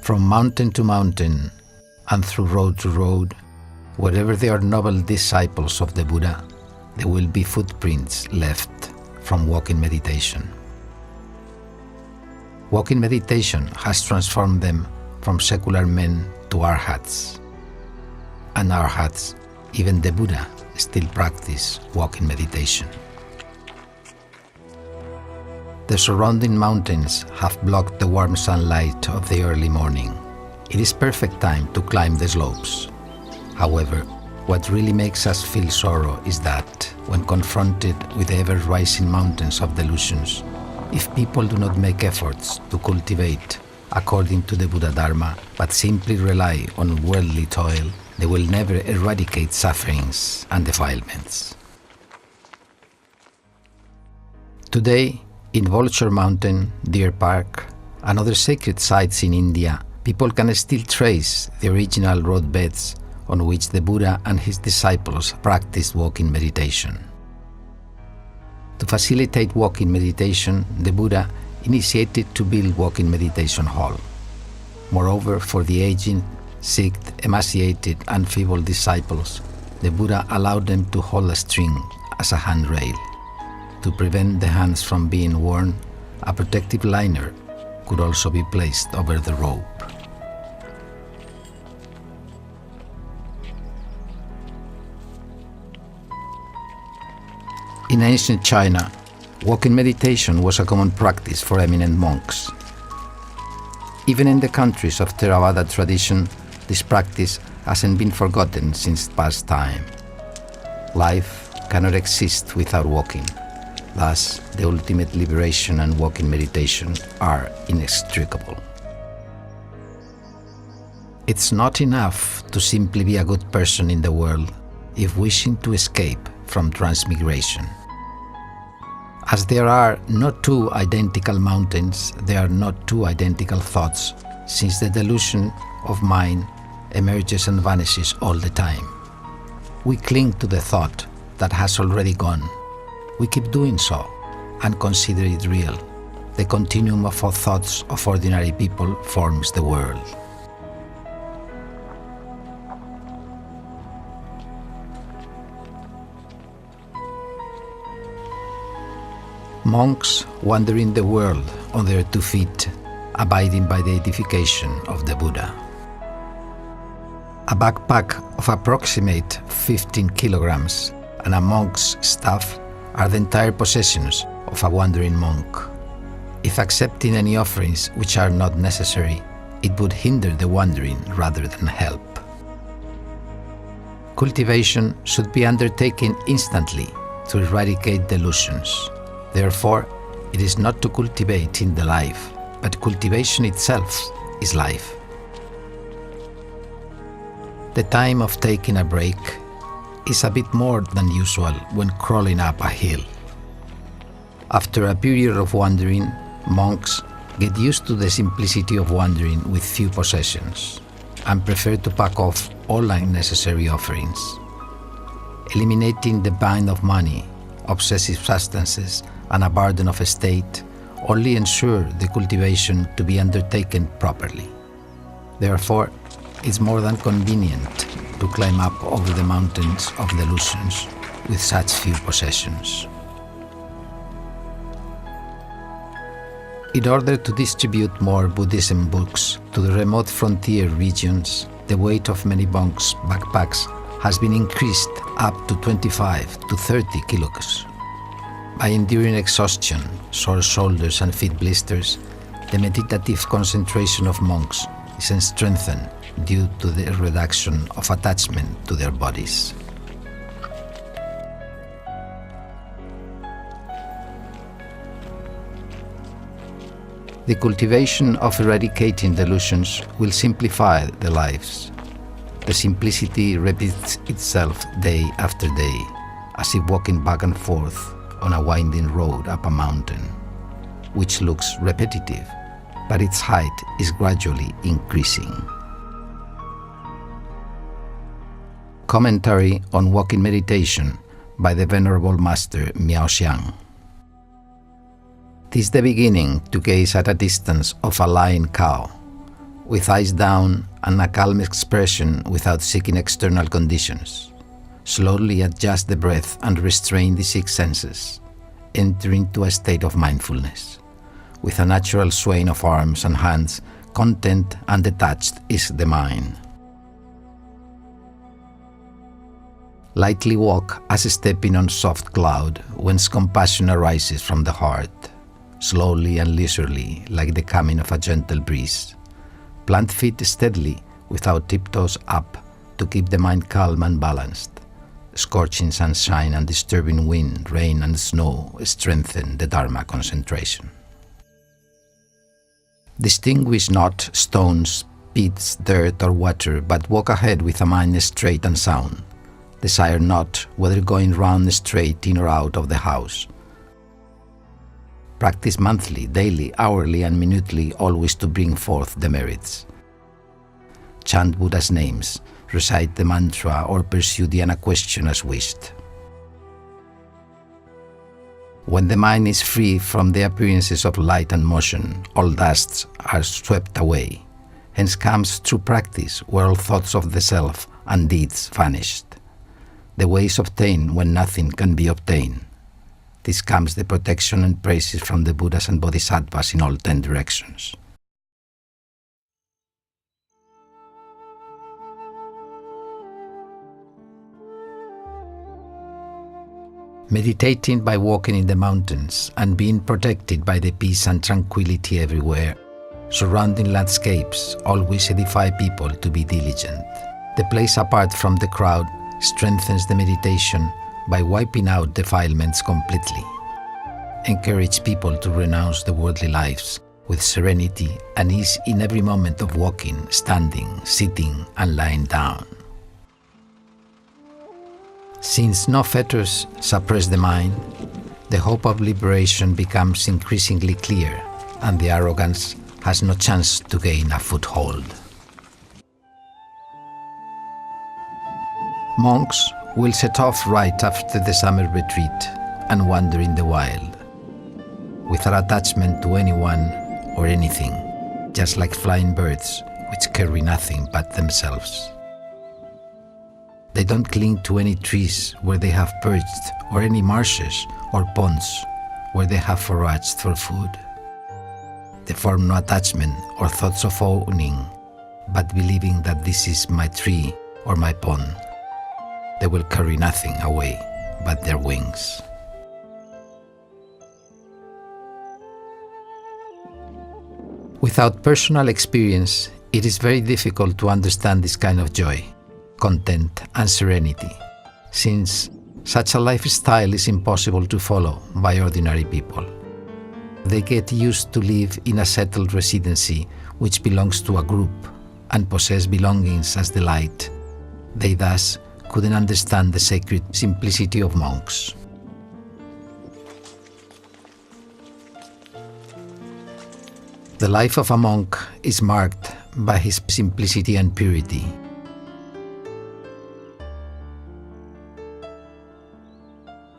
From mountain to mountain and through road to road, wherever there are noble disciples of the Buddha, there will be footprints left from walking meditation. Walking meditation has transformed them from secular men to arhats. And arhats, even the Buddha, still practice walking meditation. The surrounding mountains have blocked the warm sunlight of the early morning. It is perfect time to climb the slopes. However, what really makes us feel sorrow is that, when confronted with the ever-rising mountains of delusions, if people do not make efforts to cultivate according to the Buddha Dharma, but simply rely on worldly toil, they will never eradicate sufferings and defilements. Today, in Vulture Mountain, Deer Park, and other sacred sites in India, people can still trace the original roadbeds on which the Buddha and his disciples practiced walking meditation. To facilitate walking meditation, the Buddha initiated to build walking meditation hall. Moreover, for the aging, sick, emaciated, and feeble disciples, the Buddha allowed them to hold a string as a handrail. To prevent the hands from being worn, a protective liner could also be placed over the rope. In ancient China, walking meditation was a common practice for eminent monks. Even in the countries of Theravada tradition, this practice hasn't been forgotten since past time. Life cannot exist without walking. Thus, the ultimate liberation and walking meditation are inextricable. It's not enough to simply be a good person in the world if wishing to escape from transmigration. As there are not two identical mountains, there are not two identical thoughts, since the delusion of mind emerges and vanishes all the time. We cling to the thought that has already gone. We keep doing so and consider it real. The continuum of all thoughts of ordinary people forms the world. Monks wandering the world on their 2 feet, abiding by the edification of the Buddha. A backpack of approximate 15 kilograms and a monk's staff are the entire possessions of a wandering monk. If accepting any offerings which are not necessary, it would hinder the wandering rather than help. Cultivation should be undertaken instantly to eradicate delusions. Therefore, it is not to cultivate in the life, but cultivation itself is life. The time of taking a break is a bit more than usual when crawling up a hill. After a period of wandering, monks get used to the simplicity of wandering with few possessions and prefer to pack off all unnecessary offerings. Eliminating the bind of money, obsessive substances, and a burden of estate only ensure the cultivation to be undertaken properly. Therefore, it's more than convenient to climb up over the mountains of delusions with such few possessions. In order to distribute more Buddhism books to the remote frontier regions, the weight of many monks' backpacks has been increased up to 25 to 30 kilos. By enduring exhaustion, sore shoulders and feet blisters, the meditative concentration of monks is strengthened due to the reduction of attachment to their bodies. The cultivation of eradicating delusions will simplify the lives. The simplicity repeats itself day after day, as if walking back and forth on a winding road up a mountain, which looks repetitive, but its height is gradually increasing. Commentary on Walking Meditation by the Venerable Master Miao Xiang. 'Tis the beginning to gaze at a distance of a lying cow, with eyes down and a calm expression without seeking external conditions. Slowly adjust the breath and restrain the six senses. Enter into a state of mindfulness. With a natural swaying of arms and hands, content and detached is the mind. Lightly walk as stepping on soft cloud, whence compassion arises from the heart. Slowly and leisurely, like the coming of a gentle breeze. Plant feet steadily, without tiptoes up, to keep the mind calm and balanced. Scorching sunshine and disturbing wind, rain and snow strengthen the Dharma concentration. Distinguish not stones, pits, dirt or water, but walk ahead with a mind straight and sound. Desire not whether going round straight in or out of the house. Practice monthly, daily, hourly and minutely, always to bring forth the merits. Chant Buddha's names, recite the mantra or pursue dhyana question as wished. When the mind is free from the appearances of light and motion, all dusts are swept away. Hence comes true practice, where all thoughts of the self and deeds vanished. The way is obtained when nothing can be obtained. This comes the protection and praises from the Buddhas and Bodhisattvas in all 10 directions. Meditating by walking in the mountains and being protected by the peace and tranquility everywhere, surrounding landscapes always edify people to be diligent. The place apart from the crowd strengthens the meditation by wiping out defilements completely. Encourage people to renounce the worldly lives with serenity and ease in every moment of walking, standing, sitting, and lying down. Since no fetters suppress the mind, the hope of liberation becomes increasingly clear, and the arrogance has no chance to gain a foothold. Monks will set off right after the summer retreat and wander in the wild, without attachment to anyone or anything, just like flying birds which carry nothing but themselves. They don't cling to any trees where they have perched, or any marshes or ponds where they have foraged for food. They form no attachment or thoughts of owning, but believing that this is my tree or my pond. They will carry nothing away but their wings. Without personal experience, it is very difficult to understand this kind of joy, content and serenity, since such a lifestyle is impossible to follow by ordinary people. They get used to live in a settled residency which belongs to a group and possess belongings as the light. They thus couldn't understand the sacred simplicity of monks. The life of a monk is marked by his simplicity and purity.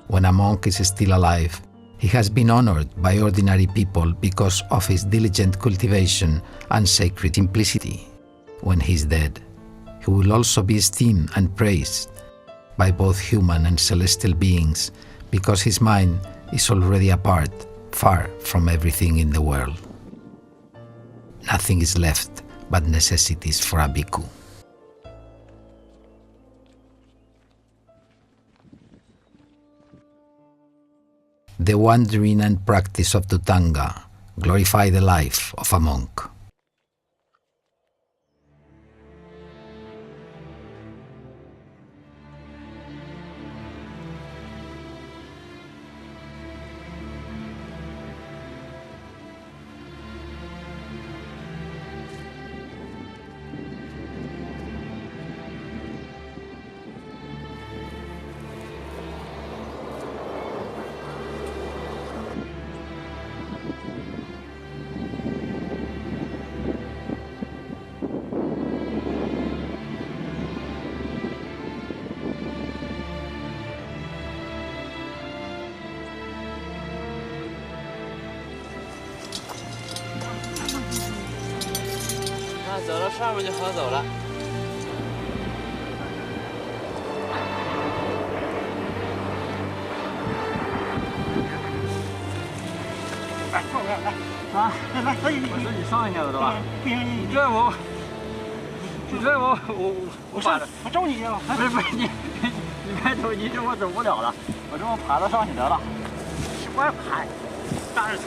When a monk is still alive, he has been honored by ordinary people because of his diligent cultivation and sacred simplicity. When he is dead, he will also be esteemed and praised by both human and celestial beings because his mind is already apart, far from everything in the world. Nothing is left but necessities for a bhikkhu. The wandering and practice of Dhutanga glorify the life of a monk. 走到上面就好走了。来，坐我这儿来。啊，来，可以。我说你上一下子的吧？不行，你这我把着。我周你了。不是你别走，你这我走不了了，我这么爬到上去得了。什么爬？当然走。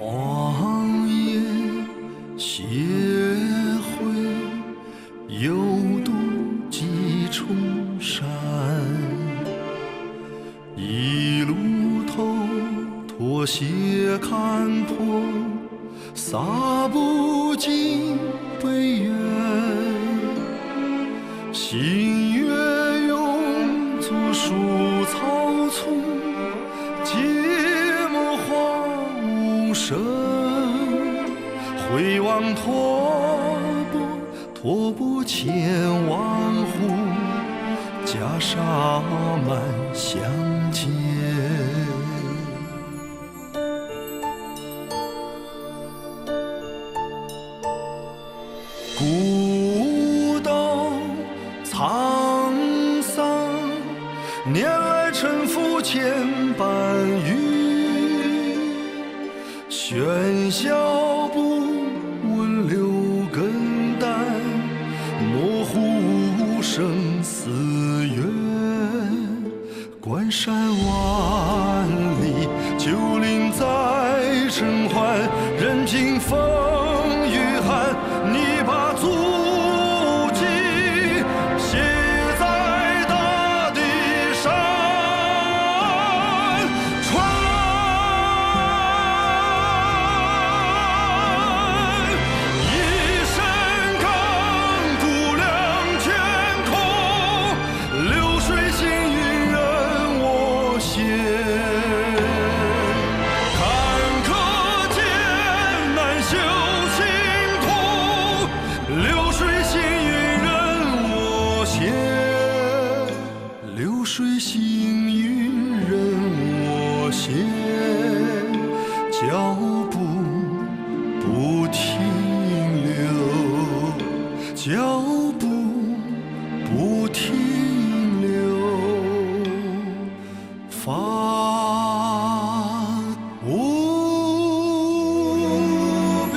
荒野协会有渡几重山，一路头拖鞋看破，洒不尽悲怨。星月永驻树草丛，寂寞花无声。回望托钵千万户，袈裟满相间。古道沧桑，年来沉浮千般雨，喧嚣不闻留根淡，模糊生死缘。关山万里，旧林在尘寰，任凭风雨寒，你把足迹写在大地上。船一身钢骨亮天空，流水行云任我行。坎坷艰难修行途，流水行云任我行，流水行云任我行，脚步不停留，脚步不停留，帆无边。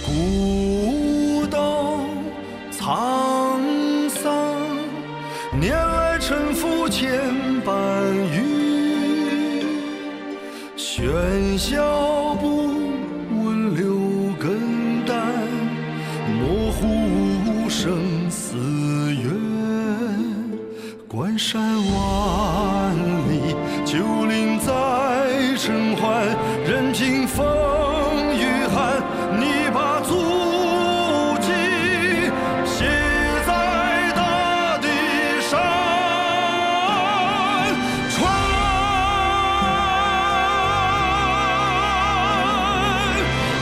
古道沧桑，年来沉浮千般雨，喧嚣不闻留根淡，模糊生死缘。关山万里，旧林在尘寰，任凭风雨寒，你把足迹写在大地上。船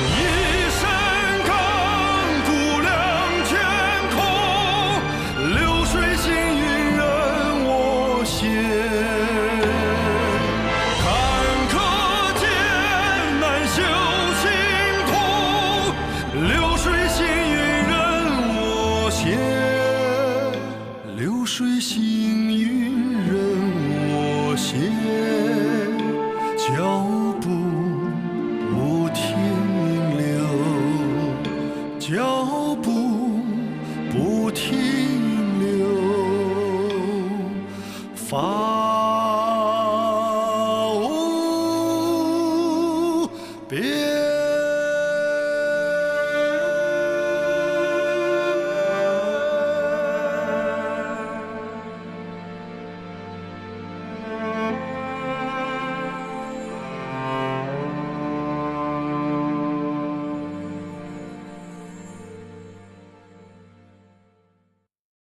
一身钢骨亮天空，流水行云任我行。